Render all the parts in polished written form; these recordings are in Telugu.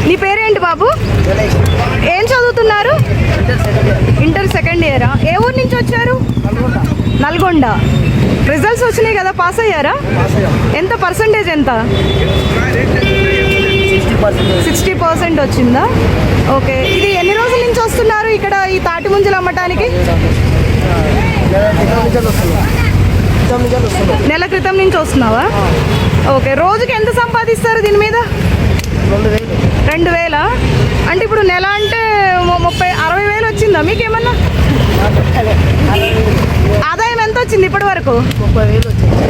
నీ పేరేంటి బాబు? ఏం చదువుతున్నారు? ఇంటర్ సెకండ్ ఇయరా? ఏ ఊరు నుంచి వచ్చారు? నల్గొండ. రిజల్ట్స్ వచ్చినాయి కదా, పాస్ అయ్యారా? ఎంత పర్సంటేజ్? ఎంత? 60% వచ్చిందా? ఓకే. ఇది ఎన్ని రోజుల నుంచి వస్తున్నారు ఇక్కడ ఈ తాటి ముంజలు అమ్మటానికి? నెల క్రితం నుంచి వస్తున్నావా? ఓకే. రోజుకి ఎంత సంపాదిస్తారు దీని మీద? 2,000. అంటే ఇప్పుడు నెల అంటే 60,000 వచ్చిందా మీకేమన్నా? ఆదాయం ఎంత వచ్చింది ఇప్పటి వరకు?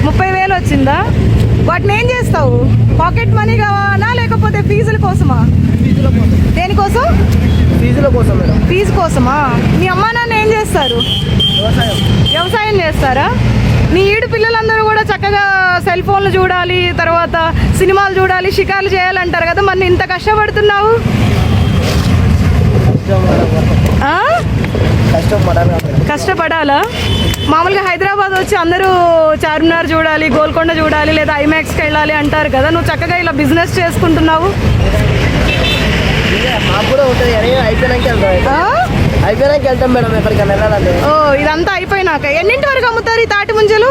30,000 వచ్చిందా? వాటిని ఏం చేస్తావు? పాకెట్ మనీ కావాలా లేకపోతే ఫీజుల కోసమా? దేనికోసం? ఫీజు కోసమా? మీ అమ్మా నాన్న ఏం చేస్తారు? వ్యవసాయం చేస్తారా? నీ ఈడు పిల్లలందరూ కూడా చక్కగా సెల్ ఫోన్లు చూడాలి, తర్వాత సినిమాలు చూడాలి, షికార్లు చేయాలంటారు కదా, మరి ఇంత కష్టపడుతున్నావు? కష్టపడాలా? మామూలుగా హైదరాబాద్ వచ్చి అందరూ చార్మినార్ చూడాలి, గోల్కొండ చూడాలి, లేదా ఐమాక్స్కి వెళ్ళాలి అంటారు కదా, నువ్వు చక్కగా ఇలా బిజినెస్ చేసుకుంటున్నావు. అయిపోయినాక వెళ్తాం మేడం ఎక్కడికైనా వెళ్ళాలంటే. ఓ, ఇదంతా అయిపోయినాక ఎన్నింటి వరకు అమ్ముతారు ఈ తాటి ముంజలు?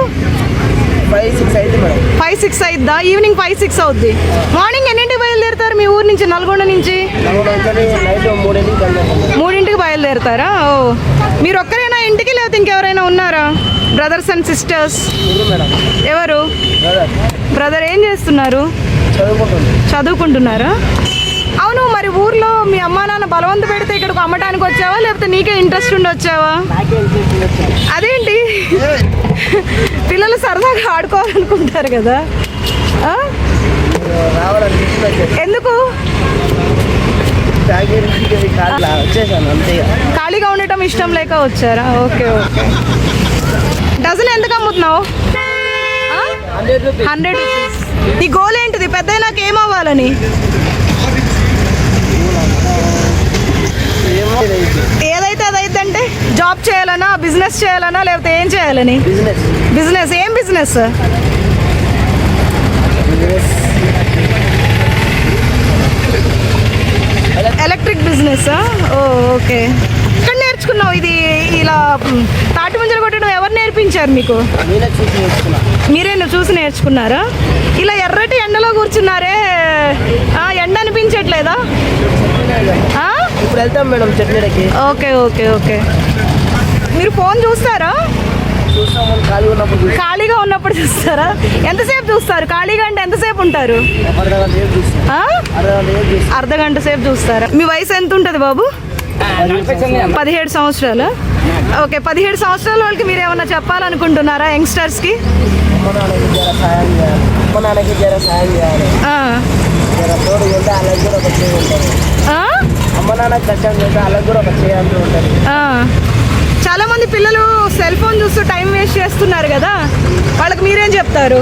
5-6 అయితే మేడం. 5-6 అయిద్దా? ఈవినింగ్ 5-6 అవుద్ది. మార్నింగ్ ఎన్నింటికి బయలుదేరుతారు మీ ఊరు నుంచి? నల్గొండ నుంచి నైట్ 3ంటికి బయలుదేరుతారా? ఓ, మీరు ఒక్కరైనా ఇంటికి, లేకపోతే ఇంకెవరైనా ఉన్నారా? Brothers and sisters? ఎవరు? బ్రదర్ ఏం చేస్తున్నారు? చదువుకుంటున్నారా? అవును, మరి ఊర్లో మీ అమ్మా నాన్న బలవంత పెడితే ఇక్కడికి అమ్మటానికి వచ్చావా, లేకపోతే నీకే ఇంట్రెస్ట్ ఉండి వచ్చావా? అదేంటి, పిల్లలు సరదాగా ఆడుకోవాలనుకుంటారు కదా, ఎందుకు? ఖాళీగా ఉండటం ఇష్టం లేక వచ్చారా? Okay okay. డజన్ ఎందుకు అమ్ముతున్నావు? 100 రూపీస్. నీ గోల్ ఏంటిది? పెద్ద నాకు ఏమవ్వాలని? ఏదైతే అదైతే అంటే జాబ్ చేయాలనా, బిజినెస్ చేయాలనా, లేకపోతే ఏం చేయాలని? బిజినెస్. ఏం business? Electric business. Oh, okay. ఎక్కడ నేర్చుకున్నావు ఇది? ఇలా తాటి ముంజలు కొట్టడం ఎవరు నేర్పించారు మీకు? మీరే చూసి నేర్చుకున్నారా? ఇలా ఎర్రటి ఎండలో కూర్చున్నారే, ఎండ అనిపించట్లేదా? ఇప్పుడు వెళ్తాం మేడం చట్నీలకి. Okay okay okay. మీరు ఫోన్ చూస్తారా? ఖాళీగా ఉన్నప్పుడు చూస్తారా? ఎంతసేపు చూస్తారు? ఖాళీగా అంటే ఎంతసేపు ఉంటారు? అర్ధగంట సేపు చూస్తారా? మీ వయసు ఎంత ఉంటుంది బాబు? 17 సంవత్సరాలు. ఓకే. 17 సంవత్సరాల వాళ్ళకి మీరు ఏమన్నా చెప్పాలనుకుంటున్నారా యంగ్స్టర్స్కి? చాలా మంది పిల్లలు సెల్ ఫోన్ చూస్తూ టైం వేస్ట్ చేస్తున్నారు కదా, వాళ్ళకి మీరేం చెప్తారు?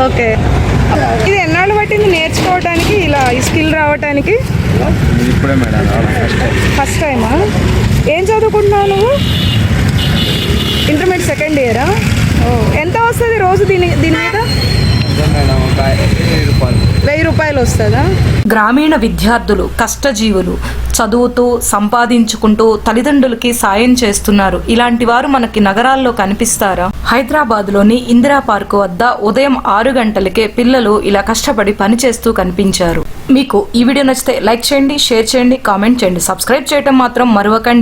ఓకే. ఇది ఎన్నాళ్ళు పట్టింది నేర్చుకోవడానికి, ఇలా ఈ స్కిల్ రావడానికి? ఫస్ట్ టైమా? ఏం చదువుకుంటున్నావు నువ్వు? ఇంటర్మీడియట్ సెకండ్ ఇయరా? ఎంత వస్తుంది రోజు దీని మీద? 1,000 రూపాయలు వస్తుందా? గ్రామీణ విద్యార్థులు కష్టజీవులు చదువుతూ సంపాదించుకుంటూ తల్లిదండ్రులకి సాయం చేస్తున్నారు. ఇలాంటి వారు మనకి నగరాల్లో కనిపిస్తారా? హైదరాబాద్లోని ఇందిరా పార్కు వద్ద ఉదయం 6 గంటలకే పిల్లలు ఇలా కష్టపడి పనిచేస్తూ కనిపించారు. మీకు ఈ వీడియో నచ్చితే లైక్ చేయండి, షేర్ చేయండి, కామెంట్ చేయండి, సబ్స్క్రైబ్ చేయడం మాత్రం మరవకండి.